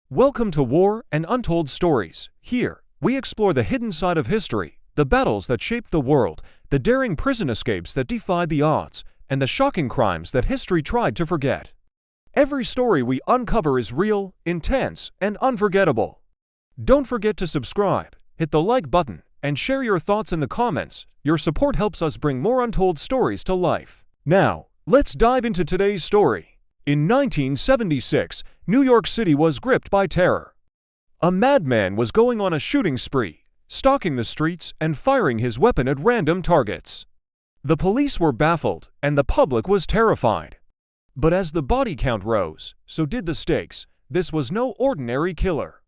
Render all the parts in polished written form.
Welcome to War and Untold Stories. Here, we explore the hidden side of history, the battles that shaped the world, the daring prison escapes that defied the odds, and the shocking crimes that history tried to forget. Every story we uncover is real, intense, and unforgettable. Don't forget to subscribe, hit the like button, and share your thoughts in the comments. Your support helps us bring more untold stories to life. Now, let's dive into today's story. In 1976, New York City was gripped by terror. A madman was going on a shooting spree, stalking the streets and firing his weapon at random targets. The police were baffled, and the public was terrified. But as the body count rose, so did the stakes. This was no ordinary killer.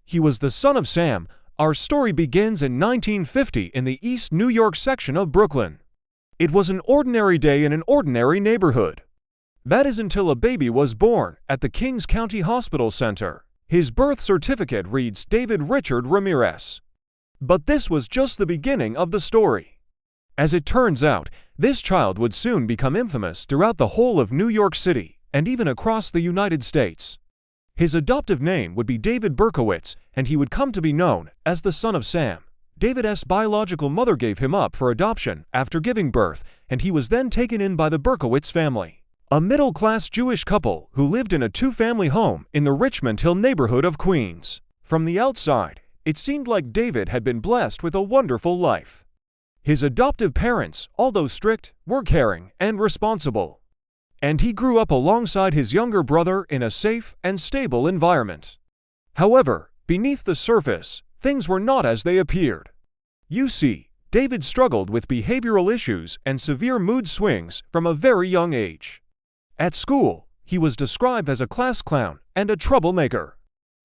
He was the son of Sam. Our story begins in 1950 in the East New York section of Brooklyn. It was an ordinary day in an ordinary neighborhood. That is until a baby was born at the Kings County Hospital Center. His birth certificate reads David Richard Ramirez. But this was just the beginning of the story. As it turns out, this child would soon become infamous throughout the whole of New York City and even across the United States. His adoptive name would be David Berkowitz, and he would come to be known as the son of Sam. David's biological mother gave him up for adoption after giving birth, and he was then taken in by the Berkowitz family, a middle-class Jewish couple who lived in a two-family home in the Richmond Hill neighborhood of Queens. From the outside, it seemed like David had been blessed with a wonderful life. His adoptive parents, although strict, were caring and responsible. And he grew up alongside his younger brother in a safe and stable environment. However, beneath the surface, things were not as they appeared. You see, David struggled with behavioral issues and severe mood swings from a very young age. At school, he was described as a class clown and a troublemaker.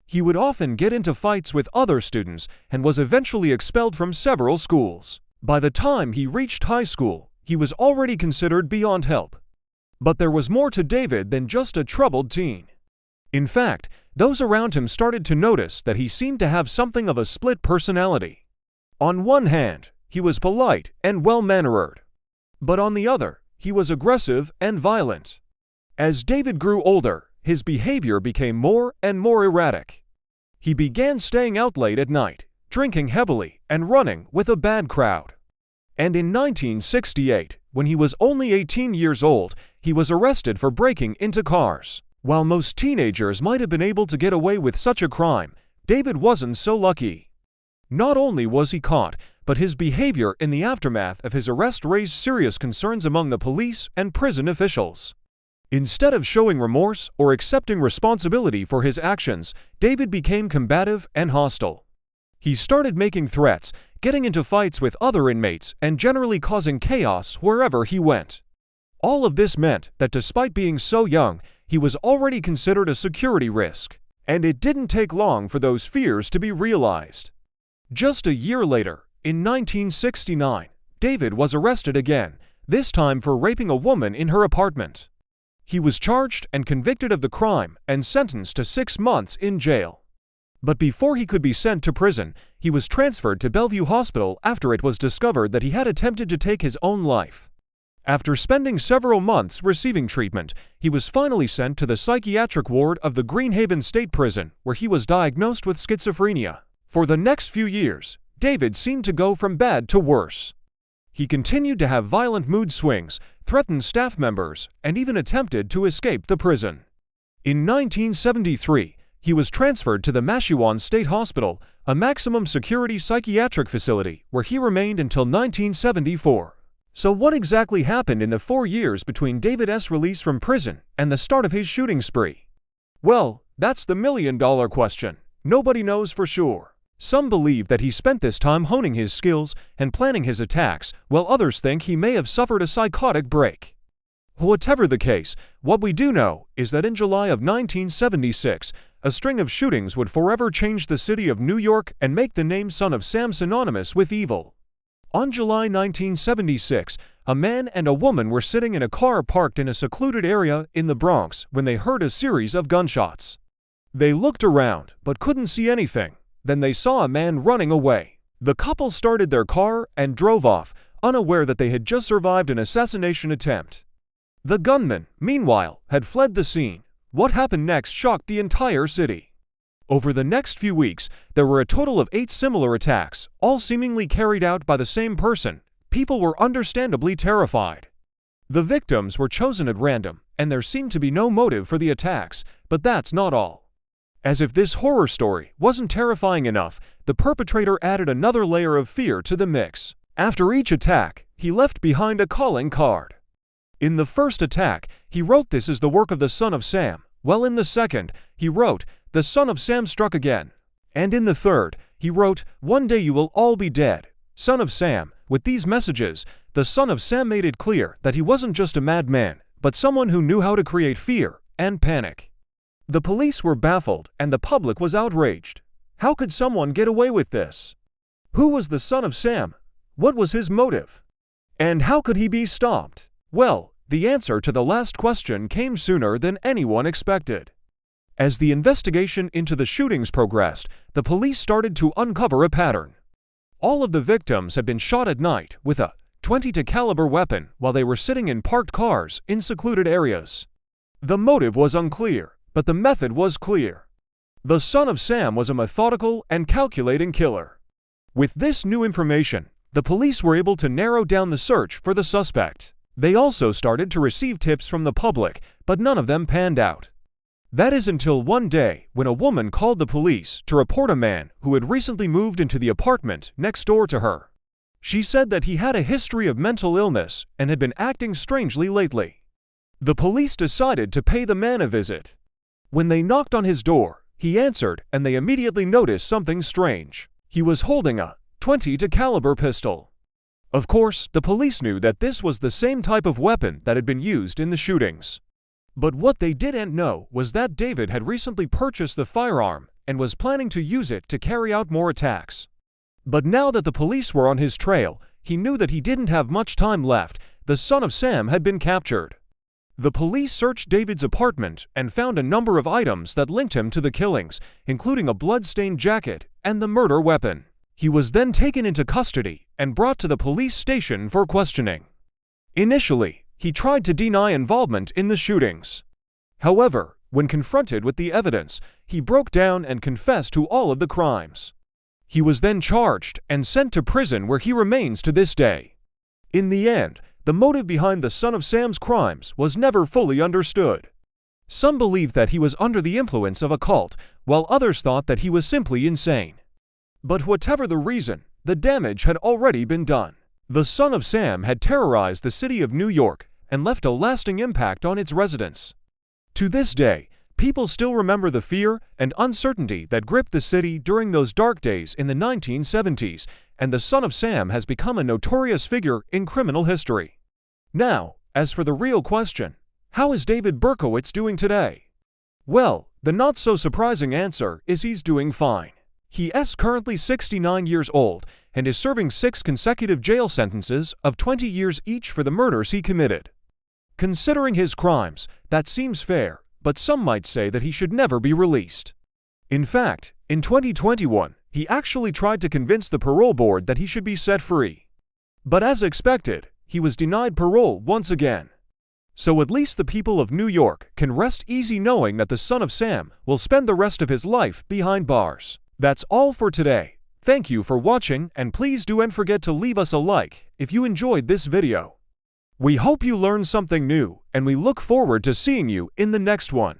He would often get into fights with other students and was eventually expelled from several schools. By the time he reached high school, he was already considered beyond help. But there was more to David than just a troubled teen. In fact, those around him started to notice that he seemed to have something of a split personality. On one hand, he was polite and well-mannered. But on the other, he was aggressive and violent. As David grew older, his behavior became more and more erratic. He began staying out late at night, drinking heavily, and running with a bad crowd. And in 1968, when he was only 18 years old, he was arrested for breaking into cars. While most teenagers might have been able to get away with such a crime, David wasn't so lucky. Not only was he caught, but his behavior in the aftermath of his arrest raised serious concerns among the police and prison officials. Instead of showing remorse or accepting responsibility for his actions, David became combative and hostile. He started making threats, getting into fights with other inmates, and generally causing chaos wherever he went. All of this meant that despite being so young, he was already considered a security risk, and it didn't take long for those fears to be realized. Just a year later, in 1969, David was arrested again, this time for raping a woman in her apartment. He was charged and convicted of the crime and sentenced to 6 months in jail. But before he could be sent to prison, he was transferred to Bellevue Hospital after it was discovered that he had attempted to take his own life. After spending several months receiving treatment, he was finally sent to the psychiatric ward of the Greenhaven State Prison, where he was diagnosed with schizophrenia. For the next few years, David seemed to go from bad to worse. He continued to have violent mood swings, threatened staff members, and even attempted to escape the prison. In 1973, he was transferred to the Massachusetts State Hospital, a maximum security psychiatric facility, where he remained until 1974. So what exactly happened in the 4 years between David's release from prison and the start of his shooting spree? Well, that's the million-dollar question. Nobody knows for sure. Some believe that he spent this time honing his skills and planning his attacks, while others think he may have suffered a psychotic break. Whatever the case, what we do know is that in July of 1976, a string of shootings would forever change the city of New York and make the name Son of Sam synonymous with evil. On July 1976, a man and a woman were sitting in a car parked in a secluded area in the Bronx when they heard a series of gunshots. They looked around, but couldn't see anything. Then they saw a man running away. The couple started their car and drove off, unaware that they had just survived an assassination attempt. The gunman, meanwhile, had fled the scene. What happened next shocked the entire city. Over the next few weeks, there were a total of 8 similar attacks, all seemingly carried out by the same person. People were understandably terrified. The victims were chosen at random, and there seemed to be no motive for the attacks, but that's not all. As if this horror story wasn't terrifying enough, the perpetrator added another layer of fear to the mix. After each attack, he left behind a calling card. In the first attack, he wrote, "This is the work of the son of Sam," while in the second, he wrote, "The son of Sam struck again." And in the third, he wrote, "One day you will all be dead, son of Sam." With these messages, the son of Sam made it clear that he wasn't just a madman, but someone who knew how to create fear and panic. The police were baffled, and the public was outraged. How could someone get away with this? Who was the son of Sam? What was his motive? And how could he be stopped? Well, the answer to the last question came sooner than anyone expected. As the investigation into the shootings progressed, the police started to uncover a pattern. All of the victims had been shot at night with a .22 caliber weapon while they were sitting in parked cars in secluded areas. The motive was unclear, but the method was clear. The son of Sam was a methodical and calculating killer. With this new information, the police were able to narrow down the search for the suspect. They also started to receive tips from the public, but none of them panned out. That is until one day when a woman called the police to report a man who had recently moved into the apartment next door to her. She said that he had a history of mental illness and had been acting strangely lately. The police decided to pay the man a visit. When they knocked on his door, he answered, and they immediately noticed something strange. He was holding a .22 caliber pistol. Of course, the police knew that this was the same type of weapon that had been used in the shootings. But what they didn't know was that David had recently purchased the firearm and was planning to use it to carry out more attacks. But now that the police were on his trail, he knew that he didn't have much time left. The son of Sam had been captured. The police searched David's apartment and found a number of items that linked him to the killings, including a blood-stained jacket and the murder weapon. He was then taken into custody and brought to the police station for questioning. Initially, he tried to deny involvement in the shootings. However, when confronted with the evidence, he broke down and confessed to all of the crimes. He was then charged and sent to prison, where he remains to this day. In the end, the motive behind the son of Sam's crimes was never fully understood. Some believed that he was under the influence of a cult, while others thought that he was simply insane. But whatever the reason, the damage had already been done. The son of Sam had terrorized the city of New York and left a lasting impact on its residents. To this day, people still remember the fear and uncertainty that gripped the city during those dark days in the 1970s, and the son of Sam has become a notorious figure in criminal history. Now, as for the real question, how is David Berkowitz doing today? Well, the not-so-surprising answer is he's doing fine. He is currently 69 years old and is serving 6 consecutive jail sentences of 20 years each for the murders he committed. Considering his crimes, that seems fair, but some might say that he should never be released. In fact, in 2021, he actually tried to convince the parole board that he should be set free. But as expected, he was denied parole once again. So at least the people of New York can rest easy knowing that the son of Sam will spend the rest of his life behind bars. That's all for today. Thank you for watching, and please don't forget to leave us a like if you enjoyed this video. We hope you learned something new, and we look forward to seeing you in the next one.